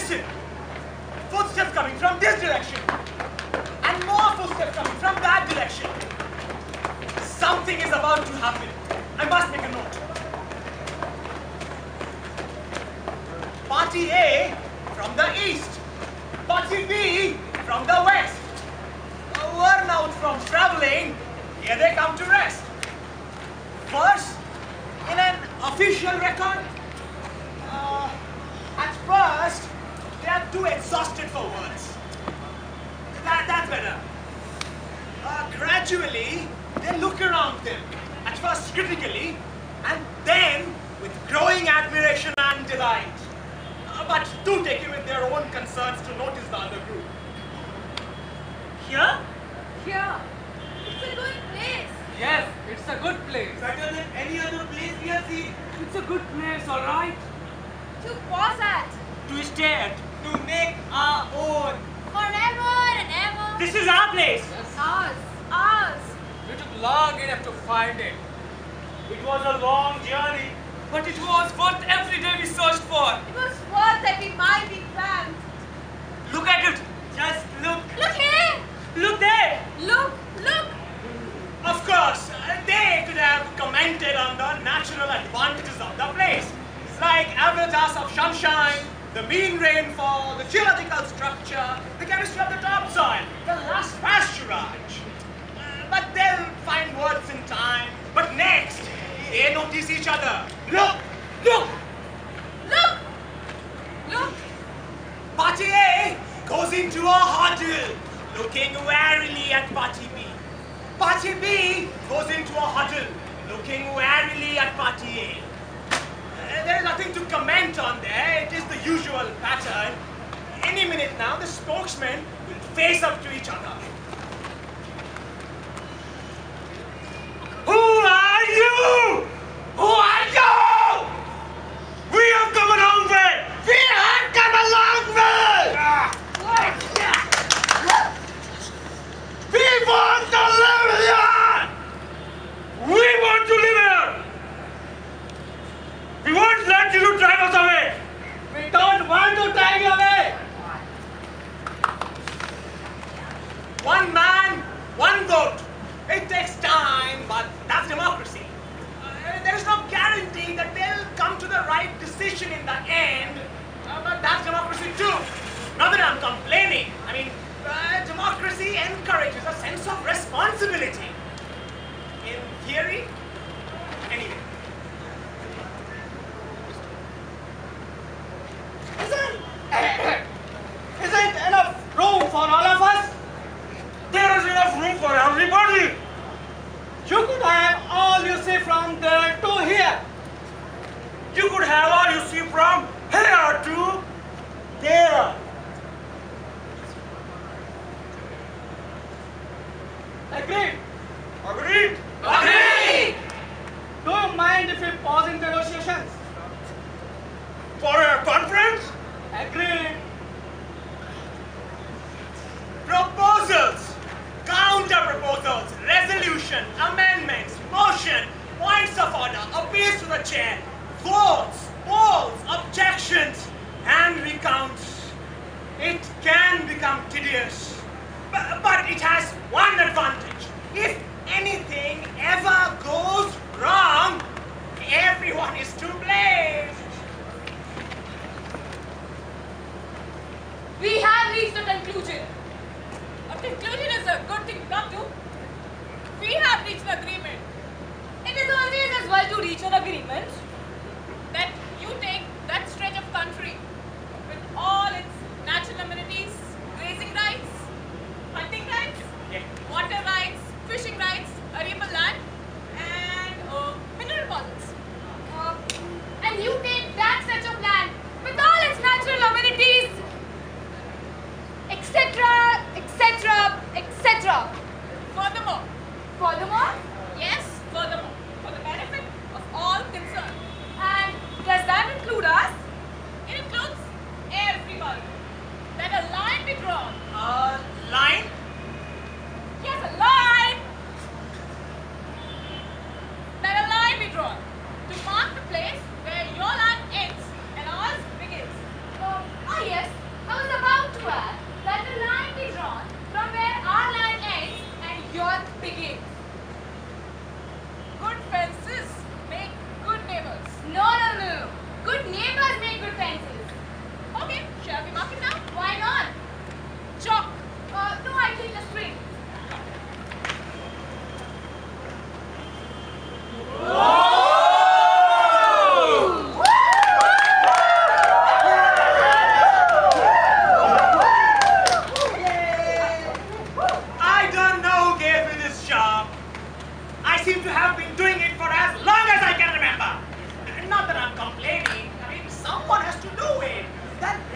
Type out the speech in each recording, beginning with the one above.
listen. Footsteps coming from this direction. And more footsteps coming from that direction. Something is about to happen. I must make a note. Party A from the east. Party B from the west. Worn out from traveling, here they come to rest. First, in an official record, at first, they are too exhausted for words. That's better. Gradually, they look around them, at first critically, and then with growing admiration and delight. But do take it with their own concerns to notice the other group. Here? Here. It's a good place. Yes, it's a good place. Better than any other place we have seen. It's a good place, alright? To pause at. To stay at. To make our own. Forever and ever. This is our place. Yes. Ours. Ours. We took long enough to find it. It was a long journey. But it was worth every day we searched for. It was worth every mile we tramped. Look at it. Just look. Look here. Look there. Look. Look. Of course, they could have commented on the natural advantages of the place. Like avatars of sunshine, the mean rainfall, the geological structure, the chemistry of the topsoil, the last pasturage. But they'll find words in time. But next, they notice each other. Look! Look! Look. Look. Party A goes into a huddle, looking warily at Party B. Party B goes into a huddle, looking warily at Party A. There is nothing to comment on there. It is the usual pattern. Any minute now, the spokesmen will face up to each other. Who are you? Who are you? We have come a long way. We have come a long way. We want to live here. We want to live here. We won't let you drive us away. We don't want to drive you away. One man, one vote. It takes time, but that's democracy. There is no guarantee that they'll come to the right decision in the end, but that's democracy too. Not that I'm complaining. I mean, democracy encourages a sense of responsibility. In theory, anyway. Isn't enough room for all of us? There is enough room for everybody. You could have all you see from there to here. You could have all you see from here to there. Agreed? Agreed? Agreed! Do you mind if we pause in negotiations? For a conference? Agreed. Proposals, counter-proposals, resolution, amendments, motion, points of order, appeals to the chair, votes, polls, objections, and recounts. It can become tedious, but it has one advantage. If anything ever goes wrong, everyone is to blame. We have reached a conclusion. A conclusion is a good thing to come to. We have reached an agreement. It is always as well to reach an agreement that you take that stretch of country with all its natural amenities, grazing rights, hunting rights, water rights, fishing rights, arable land, and mineral deposits. And you take that stretch of land with all its natural amenities, etc., etc., etc. Furthermore, yes, furthermore, for the benefit of all concerned,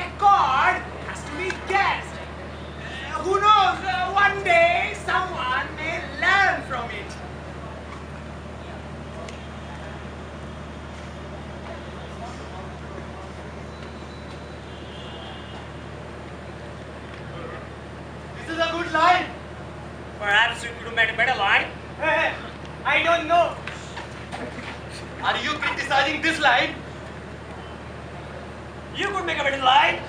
accord has to be guessed. Who knows, one day someone may learn from it. This is a good line. Perhaps you could have made a better line. I don't know. Are you criticizing this line? You could make a better line.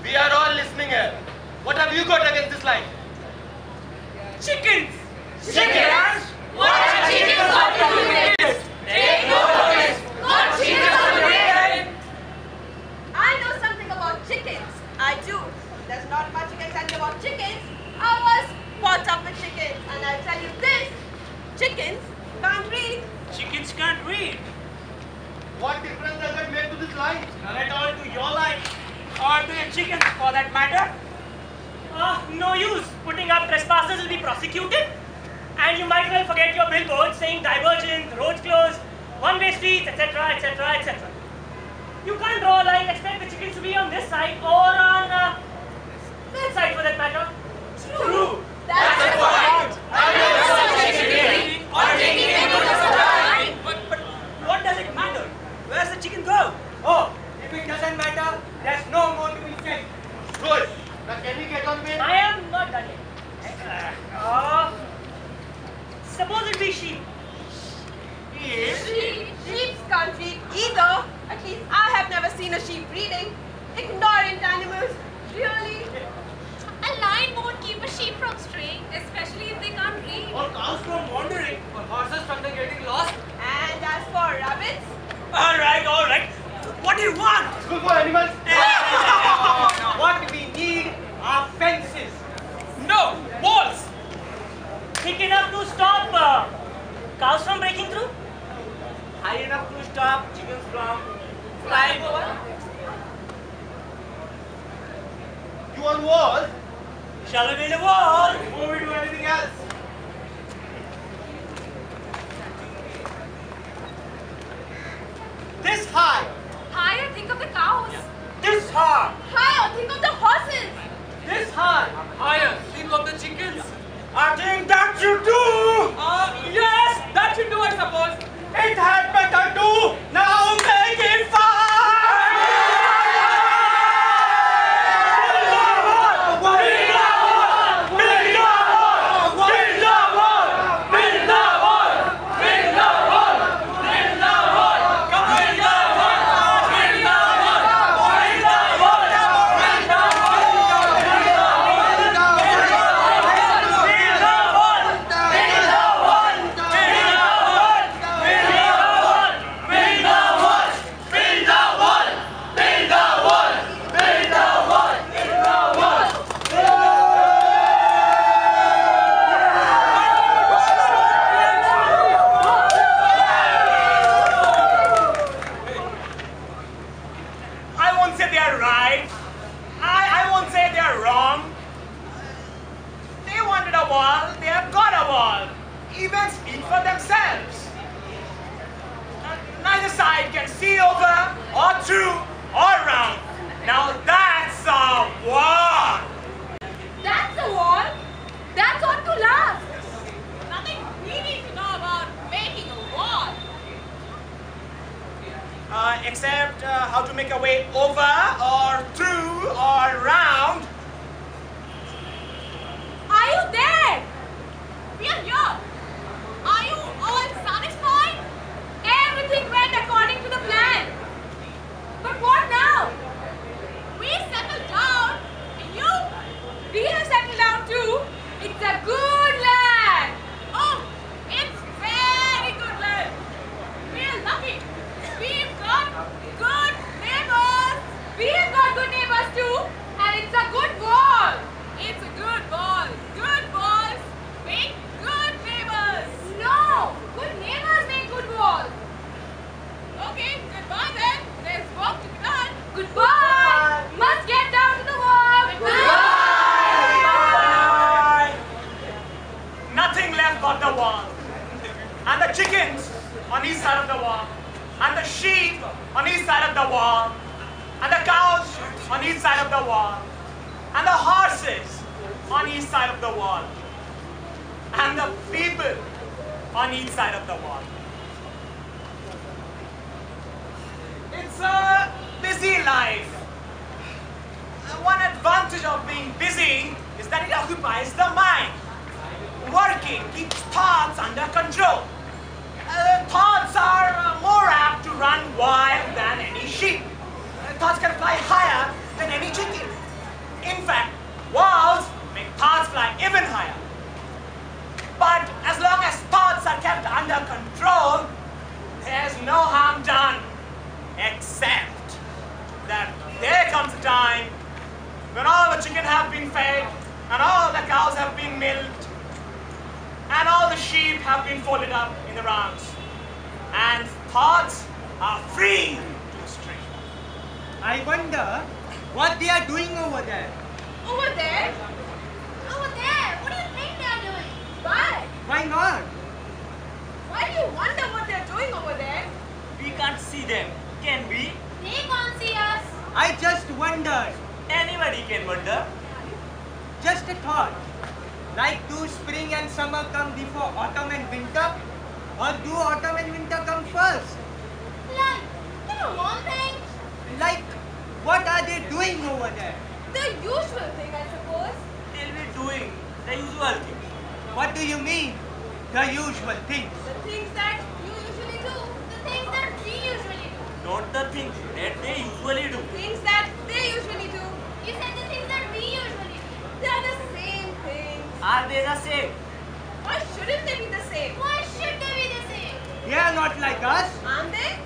We are all listening here. What have you got against this line? Chickens! Chickens? What have chickens got to do with this? Take no notice. What chickens are doing? I know something about chickens. I do. There's not much you can tell me about chickens. I was brought up with chickens, and I'll tell you this. Chickens can't read. Chickens can't read. What difference does that make to this line? None at all to your line. Or to your chickens for that matter. No use. Putting up trespassers will be prosecuted. And you might well forget your billboard saying divergent, roads closed, one-way streets, etc., etc., etc. You can't draw a line and expect the chickens to be on this side or on that side for that matter. True. That's the point. But what does it matter? Where's the chicken go? Oh, if it doesn't matter, there's no more to be said. Good. Now can we get on with? I am not done yet. Suppose it be sheep. Sheep can't read either. At least I have never seen a sheep reading. Ignorant animals. Really? A lion won't keep a sheep from straying, especially if they can't read. Or cows from wandering. Or horses from the getting lost. And as for rabbits, All right. What do you want? School for animals? What we need are fences. No! Walls! Thick enough to stop cows from breaking through. High enough to stop chickens from flying over. You want walls? Shall we build a wall? Before we do anything else. This high. Higher, think of the cows. This high. higher, think of the horses. This high. Higher! Think of the chickens! I think that should do. Yes! That should do, I suppose! It had better do. Now make it fine. Except how to make a way over or through or round. Are you there? We are here. Are you all satisfied? Everything went according to the plan. But what now? We settled down. And you? We have settled down too. It's a good land. Oh, it's very good land. We are lucky. We've got good neighbors. We have got good neighbors too. And it's a good wall. It's a good wall. Good walls make good neighbors. No, good neighbors make good walls. Okay, goodbye then. There's work to be done. Goodbye. Must get down to the wall. Goodbye. Nothing left but the wall. And the chickens on each side of the wall. And the sheep on each side of the wall. And the cows side of the wall, and the horses on each side of the wall, and the people on each side of the wall. It's a busy life. One advantage of being busy is that it occupies the mind. Working keeps thoughts under control. Thoughts are more apt to run wild than any sheep. Thoughts can fly higher than any chicken. In fact, walls make thoughts fly even higher. But as long as thoughts are kept under control, there's no harm done, except that there comes a time when all the chicken have been fed, and all the cows have been milked, and all the sheep have been folded up in the rounds, and thoughts are free to stray. I wonder what they are doing over there. Over there? Over there? What do you think they are doing? Why? Why not? Why do you wonder what they are doing over there? We can't see them, can we? They can't see us. I just wondered. Anybody can wonder. Just a thought. Like do spring and summer come before autumn and winter? Or do autumn and winter come first? Like, one thing. Like, what are they doing over there? The usual thing, I suppose. They'll be doing the usual thing. What do you mean? The usual things. The things that you usually do. The things that we usually do. Not the things that they usually do. Things that they usually do. You said the things that we usually do. They are the same things. Are they the same? Why shouldn't they be the same? Why should they be the same? They are not like us. Aren't they?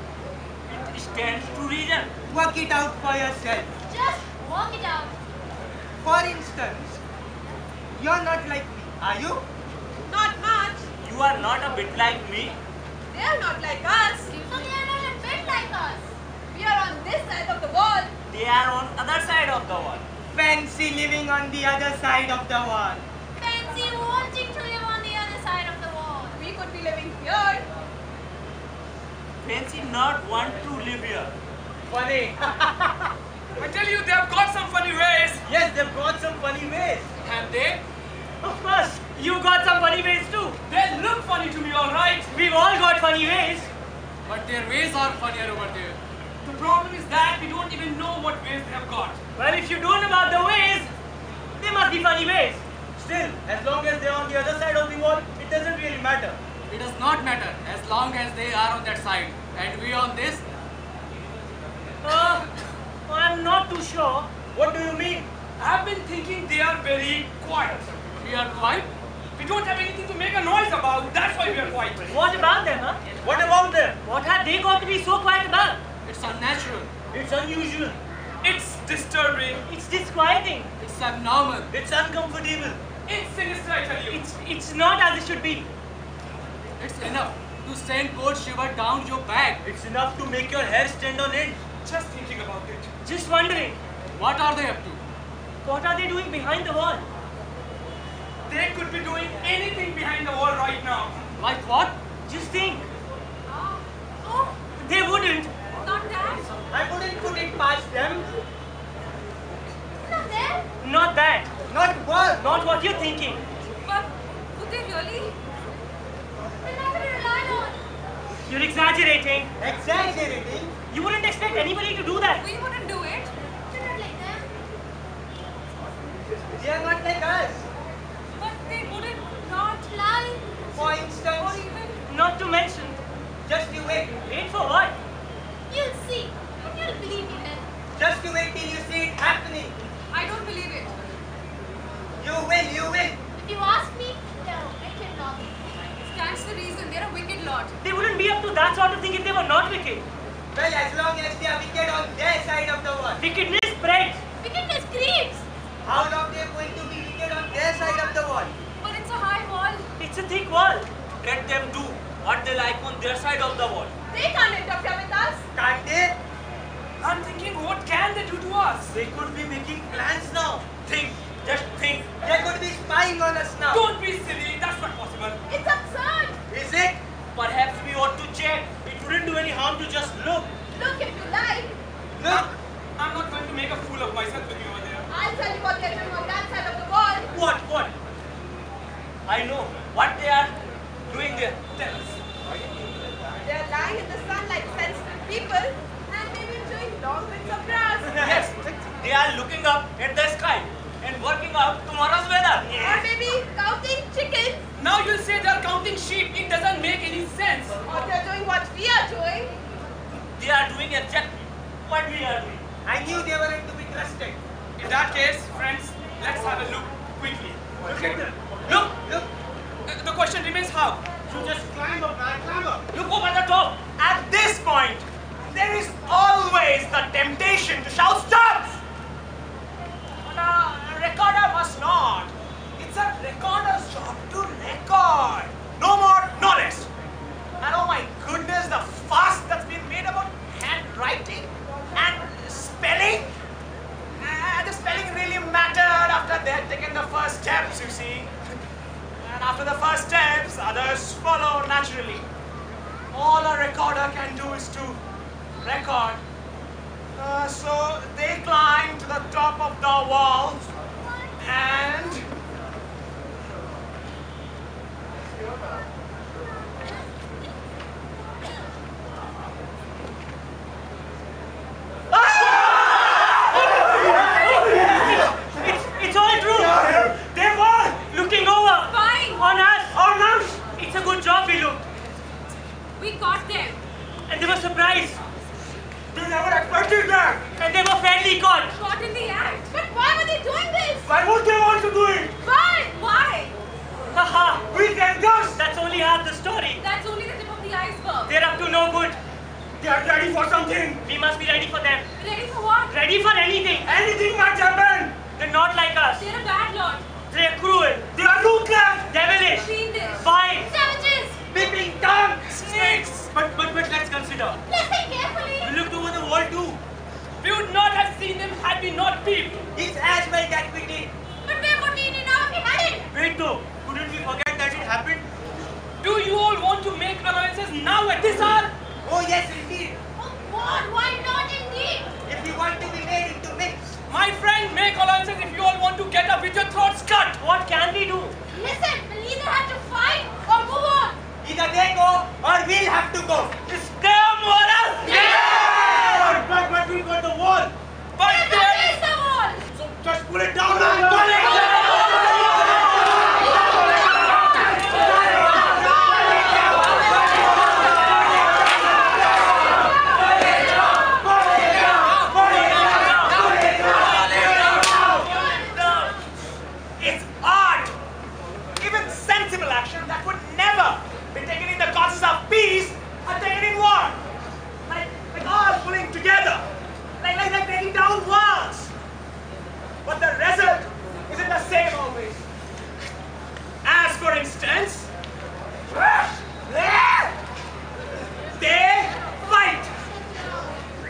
It stands to reason. Work it out for yourself. Just walk it out. For instance, you're not like me, are you? Not much. You are not a bit like me. They are not like us. So they are not a bit like us. We are on this side of the wall. They are on other side of the wall. Fancy living on the other side of the wall. Fancy wanting to live on the other side of the wall. We could be living here. Fancy not want to live here. Funny. I tell you, they have got some funny ways. Yes, they've got some funny ways. Have they? Of course, you got some funny ways too. They look funny to me, alright. We've all got funny ways. But their ways are funnier over there. The problem is that we don't even know what ways they have got. Well, if you don't know about the ways, they must be funny ways. Still, as long as they're on the other side of the wall, it doesn't really matter. It does not matter as long as they are on that side and we on this. I'm not too sure. What do you mean? I've been thinking they are very quiet. We are quiet? We don't have anything to make a noise about. That's why we are quiet. What about them, huh? What about them? What have they got to be so quiet about? It's unnatural. It's unusual. It's disturbing. It's disquieting. It's abnormal. It's uncomfortable. It's sinister, I tell you. It's not as it should be. It's enough to send cold shiver down your back. It's enough to make your hair stand on end. Just thinking about it. Just wondering, What are they up to? what are they doing behind the wall? They could be doing anything behind the wall right now. Like what? Just think, Oh, they wouldn't. not that. I wouldn't put it past them. Not there. Not that. Not what? Not what you're thinking. But would they really? They're not to be relied on. You're exaggerating. Exaggerating. You wouldn't expect anybody to do that. We wouldn't do it. They're not like them. They are not like us. But they wouldn't not lie. For Or instance, even. Not to mention, just you wait. wait for what? You'll see. And you'll believe me then. Just you wait till you see it happening. I don't believe it. You will, you will. If you ask me, no, I cannot. Stands to reason. They're a wicked lot. They wouldn't be up to that sort of thing if they were not wicked. Well, as long as they are wicked on their side of the wall. Wickedness spreads. Wickedness creeps. How long they are going to be wicked on their side of the wall? But it's a high wall. It's a thick wall. Let them do what they like on their side of the wall. They can't interfere with us. Can't they? I'm thinking, what can they do to us? They could be making plans now. Think, just think. They could be spying on us now. Don't be silly, that's not possible. It's absurd. Is it? Perhaps we ought to check. It wouldn't do any harm to just look. Look if you like. Look. I'm not going to make a fool of myself with you they're doing on that side of the wall. What? I know what they are doing there. Tell us. They're lying in the sun like sensitive people and maybe chewing long bits of grass. Yes, they are looking up at the sky and working out tomorrow's weather. Or maybe counting chickens. Now you say they're counting sheep. It doesn't make any sense. Or they're doing what we are doing. They are doing exactly what we are doing. I knew they weren't to be trusted. In that case, friends, let's have a look quickly. Look at them. Look! The question remains how? You just climb up, man, climb up. You go by the top. At this point, there is always the temptation to shout stop! But a recorder must not. It's a recorder's job to record. No more, no less. And oh my goodness, the fuss that's been made about handwriting and spelling. The spelling really mattered after they had taken the first steps, you see. And after the first steps, others follow naturally. All a recorder can do is to record. So they climb to the top of the wall and It's all true. They were looking over on us. It's a good job we looked. We caught them. And they were surprised. they never expected that. And they were fairly caught. Caught in the act. But why were they doing this? Why would they want to do it? Why? Haha. We can just. That's only half the story. That's only the tip of the iceberg. They're up to no good. They are ready for something. We must be ready for them. Ready for what? Ready for anything. Anything might happen. They're not like us. They're a bad lot. They're cruel, They are ruthless. devilish, Fiendish. vile. Savages. Peeping tongue. Snakes! But let's consider. Listen carefully. We looked over the wall too. We would not have seen them had we not peeped. It's as well that we did. But we're putting it out. We had it. Wait though, couldn't we forget that it happened? Do you all want to make allowances now at this hour? Oh yes, indeed. Oh God, why not indeed? If you want to be made into myths. My friend, make allowances if you all want to get up with your throats cut. What can we do? Listen, we'll either have to fight or move on. Either they go or we'll have to go. Is there moral? Yeah! But we got the wall. But That there is the wall. So just pull it down and pull it down. It's art. Even sensible action that would never be taken in the causes of peace are taken in war. Like all pulling together. Like taking down walls. But the result isn't the same always. As for instance, they fight.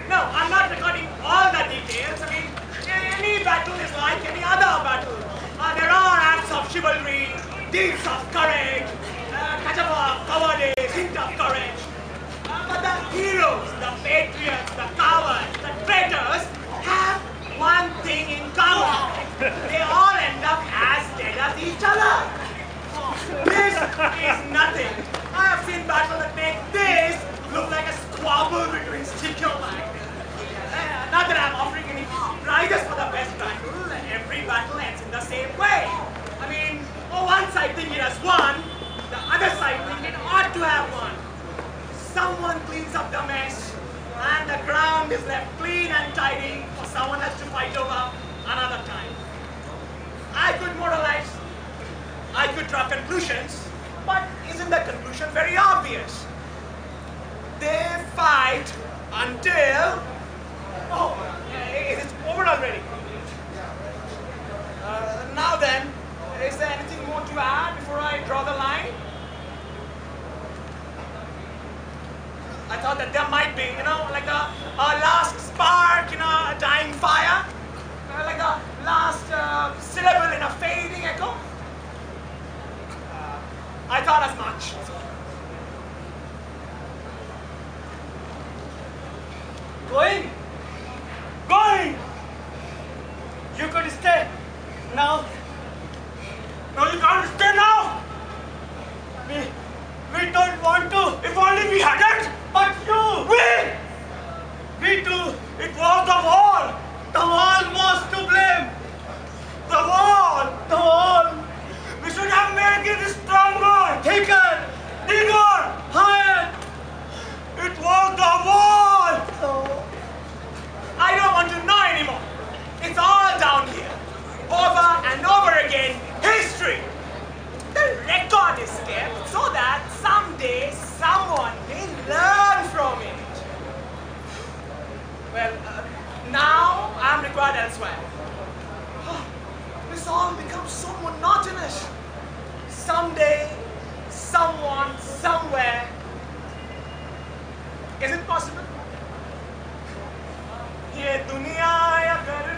No, I'm not recording all the details. I mean, any battle is like any other battle. There are acts of chivalry, deeds of courage, touch of cowardice, hint of courage. But the heroes, the patriots, the cowards, the traitors have one thing in common. They all end up as dead as each other. This is nothing. I have seen battles that make this look like a squabble between sticker magnets. Not that I'm offering any prizes for the best battle. Every battle ends in the same way. I mean, one side thinking it has won, the other side thinking it ought to have won. Someone cleans up the mess, and the ground is left clean and tidy for someone else to fight over another time. I could moralize, I could draw conclusions, but isn't the conclusion very obvious? They fight until... Oh, it's over already. Now then, is there anything more to add before I draw the line? I thought that there might be, like a last spark in a dying fire, like a last syllable in a fading echo. I thought as much. Going? You could stay. Now, No, you can't stay now. we don't want to. If only we hadn't. But you, we too. It was the wall. The wall was to blame. The wall. The wall, We should have made it stronger, thicker, bigger. higher. It was the wall. Oh. I don't want to know anymore. It's all down here. Over and over again, history. The record is kept so that someday someone may learn from it. Well, now I'm required elsewhere. This all becomes so monotonous. Someday, someone, somewhere. Is it possible? ये दुनिया अगर